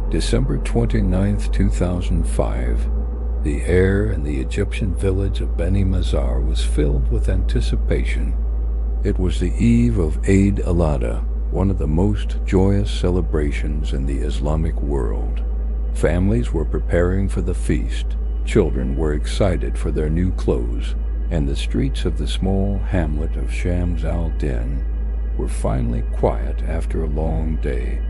December 29th, 2005, the air in the Egyptian village of Beni Mazar was filled with anticipation. It was the eve of al-Adha, one of the most joyous celebrations in the Islamic world. Families were preparing for the feast, children were excited for their new clothes, and the streets of the small hamlet of Shams al-Din were finally quiet after a long day.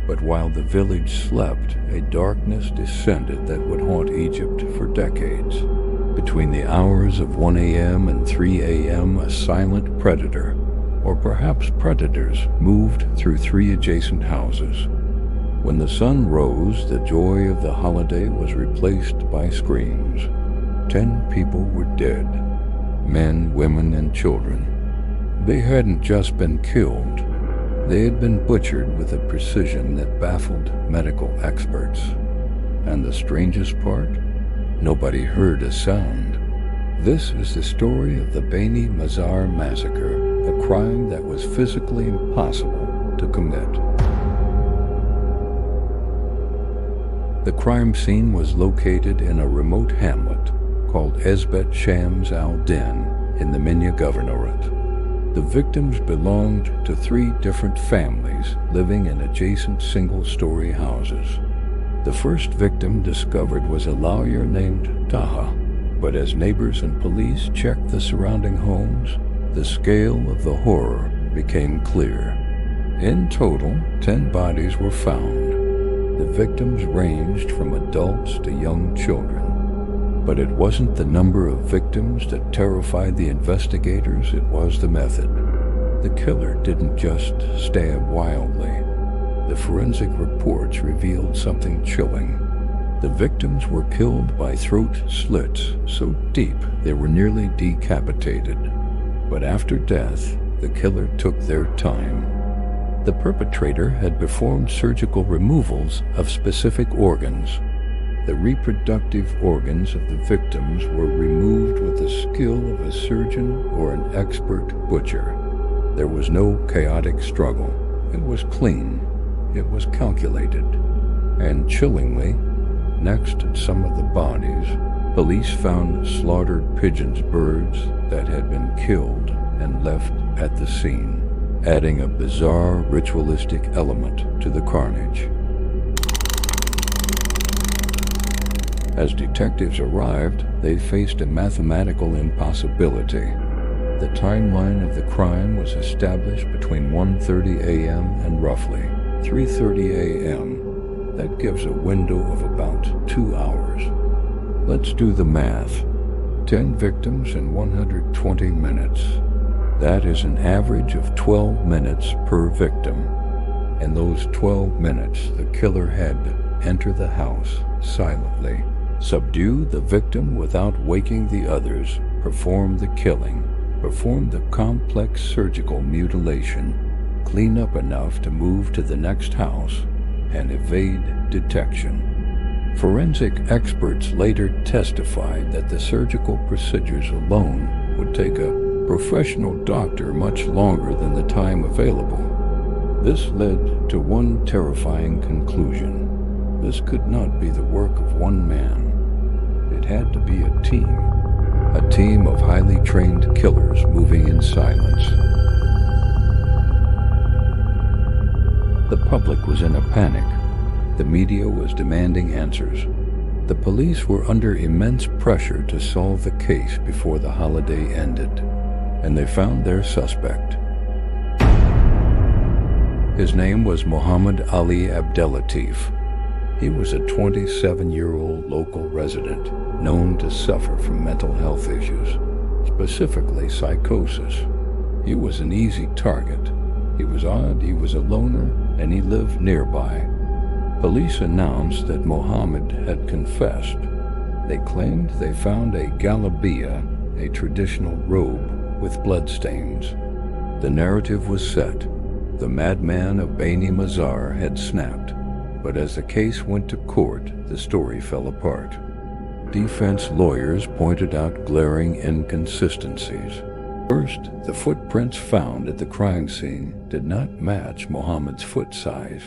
But while the village slept, a darkness descended that would haunt Egypt for decades. Between the hours of 1 a.m. and 3 a.m., a silent predator, or perhaps predators, moved through 3 adjacent houses. When the sun rose, the joy of the holiday was replaced by screams. 10 people were dead, men, women, and children. They hadn't just been killed. They had been butchered with a precision that baffled medical experts. And the strangest part? Nobody heard a sound. This is the story of the Beni Mazar Massacre, a crime that was physically impossible to commit. The crime scene was located in a remote hamlet called Ezbet Shams al-Din in the Minya Governorate. The victims belonged to 3 different families living in adjacent single-story houses. The first victim discovered was a lawyer named Taha, but as neighbors and police checked the surrounding homes, the scale of the horror became clear. In total, 10 bodies were found. The victims ranged from adults to young children. But it wasn't the number of victims that terrified the investigators, it was the method. The killer didn't just stab wildly. The forensic reports revealed something chilling. The victims were killed by throat slits so deep they were nearly decapitated. But after death, the killer took their time. The perpetrator had performed surgical removals of specific organs. The reproductive organs of the victims were removed with the skill of a surgeon or an expert butcher. There was no chaotic struggle. It was clean. It was calculated. And chillingly, next to some of the bodies, police found slaughtered pigeons, birds that had been killed and left at the scene, adding a bizarre ritualistic element to the carnage. As detectives arrived, they faced a mathematical impossibility. The timeline of the crime was established between 1:30 a.m. and roughly 3:30 a.m. That gives a window of about 2 hours. Let's do the math. 10 victims in 120 minutes. That is an average of 12 minutes per victim. In those 12 minutes, the killer had to enter the house silently, subdue the victim without waking the others, perform the killing, perform the complex surgical mutilation, clean up enough to move to the next house, and evade detection. Forensic experts later testified that the surgical procedures alone would take a professional doctor much longer than the time available. This led to one terrifying conclusion. This could not be the work of one man. It had to be a team of highly trained killers moving in silence. The public was in a panic. The media was demanding answers. The police were under immense pressure to solve the case before the holiday ended, and they found their suspect. His name was Muhammad Ali Abdelatif. He was a 27-year-old local resident known to suffer from mental health issues, specifically psychosis. He was an easy target. He was odd, he was a loner, and he lived nearby. Police announced that Muhammad had confessed. They claimed they found a galabia, a traditional robe with bloodstains. The narrative was set. The madman of Bani Mazar had snapped. But as the case went to court, the story fell apart. Defense lawyers pointed out glaring inconsistencies. First, the footprints found at the crime scene did not match Muhammad's foot size.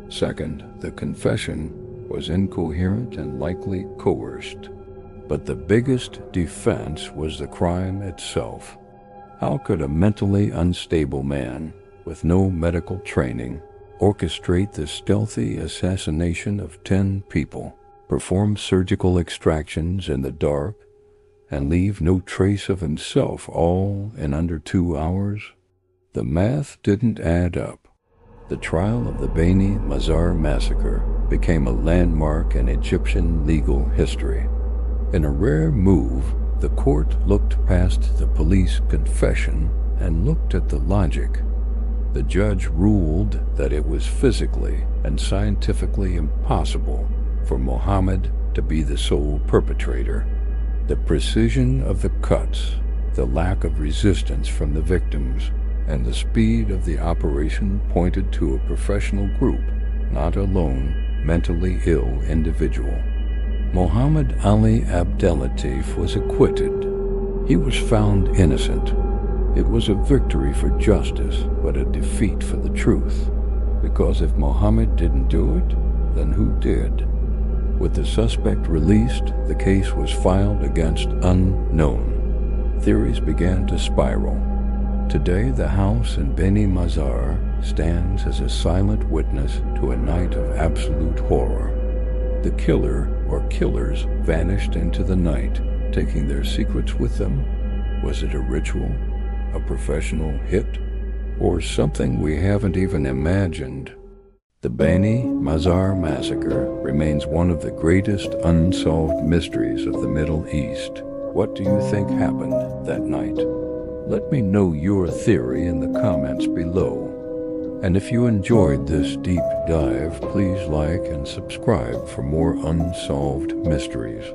Second, the confession was incoherent and likely coerced. But the biggest defense was the crime itself. How could a mentally unstable man with no medical training orchestrate the stealthy assassination of 10 people, perform surgical extractions in the dark, and leave no trace of himself, all in under 2 hours? The math didn't add up. The trial of the Beni Mazar Massacre became a landmark in Egyptian legal history. In a rare move, the court looked past the police confession and looked at the logic. The judge ruled that it was physically and scientifically impossible for Muhammad to be the sole perpetrator. The precision of the cuts, the lack of resistance from the victims, and the speed of the operation pointed to a professional group, not a lone, mentally ill individual. Muhammad Ali Abdelatif was acquitted. He was found innocent. It was a victory for justice, but a defeat for the truth. Because if Muhammad didn't do it, then who did? With the suspect released, the case was filed against unknown. Theories began to spiral. Today, the house in Beni Mazar stands as a silent witness to a night of absolute horror. The killer or killers vanished into the night, taking their secrets with them. Was it a ritual, a professional hit, or something we haven't even imagined? The Bani Mazar Massacre remains one of the greatest unsolved mysteries of the Middle East. What do you think happened that night? Let me know your theory in the comments below. And if you enjoyed this deep dive, please like and subscribe for more unsolved mysteries.